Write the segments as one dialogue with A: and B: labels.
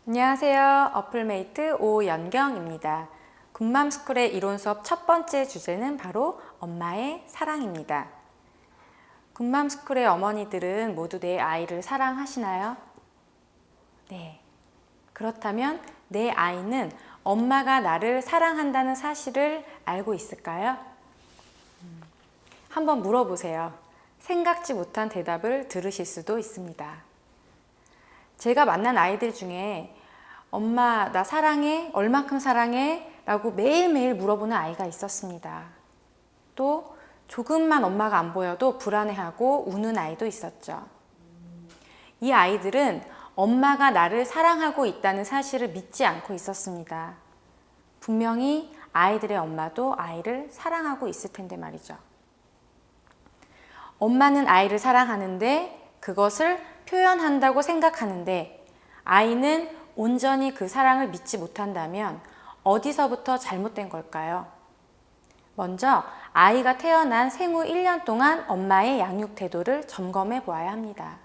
A: 안녕하세요. 어플메이트 오연경입니다. 굿맘스쿨의 이론 수업 첫 번째 주제는 바로 엄마의 사랑입니다. 굿맘스쿨의 어머니들은 모두 내 아이를 사랑하시나요? 네. 그렇다면 내 아이는 엄마가 나를 사랑한다는 사실을 알고 있을까요? 한번 물어보세요. 생각지 못한 대답을 들으실 수도 있습니다. 제가 만난 아이들 중에 엄마 나 사랑해? 얼만큼 사랑해? 라고 매일매일 물어보는 아이가 있었습니다. 또 조금만 엄마가 안 보여도 불안해하고 우는 아이도 있었죠. 이 아이들은 엄마가 나를 사랑하고 있다는 사실을 믿지 않고 있었습니다. 분명히 아이들의 엄마도 아이를 사랑하고 있을 텐데 말이죠. 엄마는 아이를 사랑하는데 그것을 표현한다고 생각하는데 아이는 온전히 그 사랑을 믿지 못한다면 어디서부터 잘못된 걸까요? 먼저 아이가 태어난 생후 1년 동안 엄마의 양육 태도를 점검해 보아야 합니다.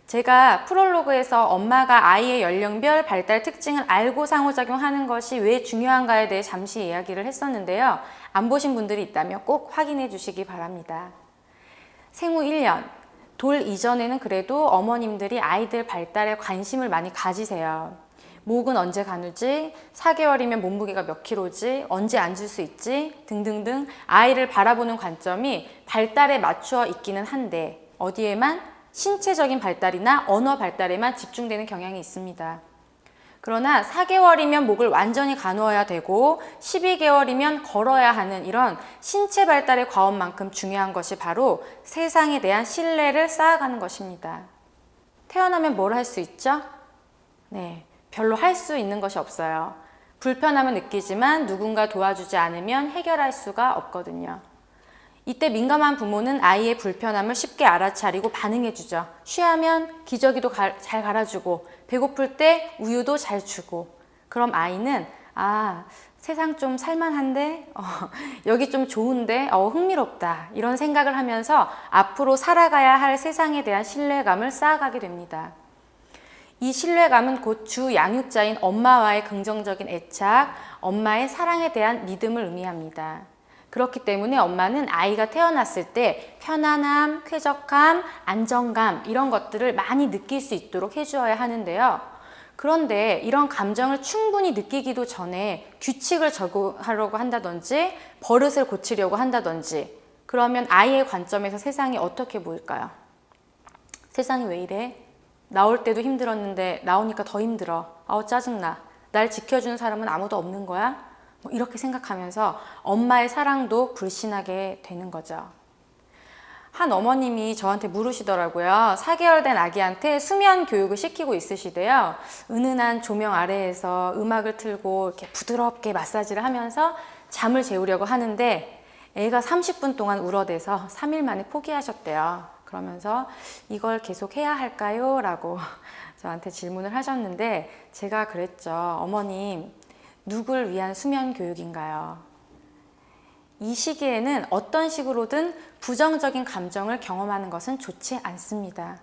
A: 제가 프롤로그에서 엄마가 아이의 연령별 발달 특징을 알고 상호작용하는 것이 왜 중요한가에 대해 잠시 이야기를 했었는데요. 안 보신 분들이 있다면 꼭 확인해 주시기 바랍니다. 생후 1년, 돌 이전에는 그래도 어머님들이 아이들 발달에 관심을 많이 가지세요. 목은 언제 가누지? 4개월이면 몸무게가 몇 킬로지? 언제 앉을 수 있지? 등등등 아이를 바라보는 관점이 발달에 맞추어 있기는 한데 어디에만? 신체적인 발달이나 언어 발달에만 집중되는 경향이 있습니다. 그러나 4개월이면 목을 완전히 가누어야 되고 12개월이면 걸어야 하는 이런 신체 발달의 과업만큼 중요한 것이 바로 세상에 대한 신뢰를 쌓아가는 것입니다. 태어나면 뭘 할 수 있죠? 네, 별로 할 수 있는 것이 없어요. 불편함을 느끼지만 누군가 도와주지 않으면 해결할 수가 없거든요. 이때 민감한 부모는 아이의 불편함을 쉽게 알아차리고 반응해주죠. 쉬하면 기저귀도 잘 갈아주고 배고플 때 우유도 잘 주고 그럼 아이는 세상 좀 살만한데 여기 좀 좋은데 흥미롭다 이런 생각을 하면서 앞으로 살아가야 할 세상에 대한 신뢰감을 쌓아가게 됩니다. 이 신뢰감은 곧 주 양육자인 엄마와의 긍정적인 애착, 엄마의 사랑에 대한 믿음을 의미합니다. 그렇기 때문에 엄마는 아이가 태어났을 때 편안함, 쾌적함, 안정감 이런 것들을 많이 느낄 수 있도록 해주어야 하는데요. 그런데 이런 감정을 충분히 느끼기도 전에 규칙을 적용하려고 한다든지 버릇을 고치려고 한다든지 그러면 아이의 관점에서 세상이 어떻게 보일까요? 세상이 왜 이래? 나올 때도 힘들었는데 나오니까 더 힘들어. 짜증나. 날 지켜주는 사람은 아무도 없는 거야? 이렇게 생각하면서 엄마의 사랑도 불신하게 되는 거죠. 한 어머님이 저한테 물으시더라고요. 4개월 된 아기한테 수면 교육을 시키고 있으시대요. 은은한 조명 아래에서 음악을 틀고 이렇게 부드럽게 마사지를 하면서 잠을 재우려고 하는데 애가 30분 동안 울어대서 3일 만에 포기하셨대요. 그러면서 이걸 계속 해야 할까요? 라고 저한테 질문을 하셨는데 제가 그랬죠. 어머님, 누굴 위한 수면 교육인가요? 이 시기에는 어떤 식으로든 부정적인 감정을 경험하는 것은 좋지 않습니다.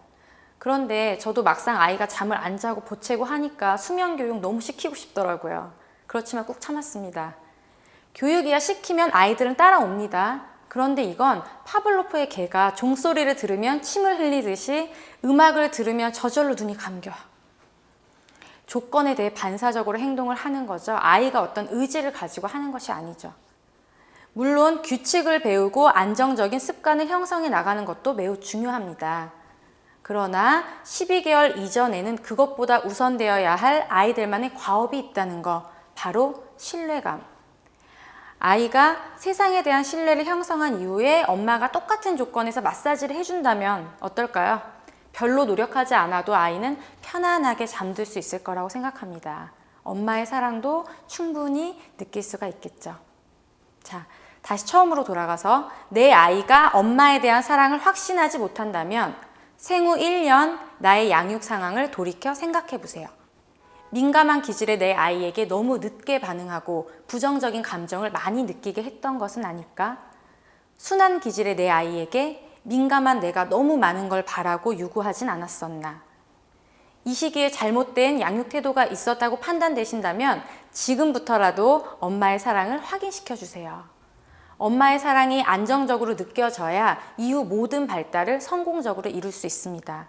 A: 그런데 저도 막상 아이가 잠을 안 자고 보채고 하니까 수면 교육 너무 시키고 싶더라고요. 그렇지만 꾹 참았습니다. 교육이야 시키면 아이들은 따라옵니다. 그런데 이건 파블로프의 개가 종소리를 들으면 침을 흘리듯이 음악을 들으면 저절로 눈이 감겨. 조건에 대해 반사적으로 행동을 하는 거죠. 아이가 어떤 의지를 가지고 하는 것이 아니죠. 물론 규칙을 배우고 안정적인 습관을 형성해 나가는 것도 매우 중요합니다. 그러나 12개월 이전에는 그것보다 우선되어야 할 아이들만의 과업이 있다는 거, 바로 신뢰감. 아이가 세상에 대한 신뢰를 형성한 이후에 엄마가 똑같은 조건에서 마사지를 해준다면 어떨까요? 별로 노력하지 않아도 아이는 편안하게 잠들 수 있을 거라고 생각합니다. 엄마의 사랑도 충분히 느낄 수가 있겠죠. 자, 다시 처음으로 돌아가서 내 아이가 엄마에 대한 사랑을 확신하지 못한다면 생후 1년 나의 양육 상황을 돌이켜 생각해 보세요. 민감한 기질의 내 아이에게 너무 늦게 반응하고 부정적인 감정을 많이 느끼게 했던 것은 아닐까? 순한 기질의 내 아이에게 민감한 내가 너무 많은 걸 바라고 요구하진 않았었나? 이 시기에 잘못된 양육 태도가 있었다고 판단되신다면 지금부터라도 엄마의 사랑을 확인시켜 주세요. 엄마의 사랑이 안정적으로 느껴져야 이후 모든 발달을 성공적으로 이룰 수 있습니다.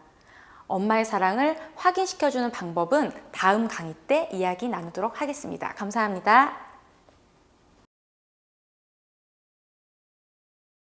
A: 엄마의 사랑을 확인시켜주는 방법은 다음 강의 때 이야기 나누도록 하겠습니다. 감사합니다.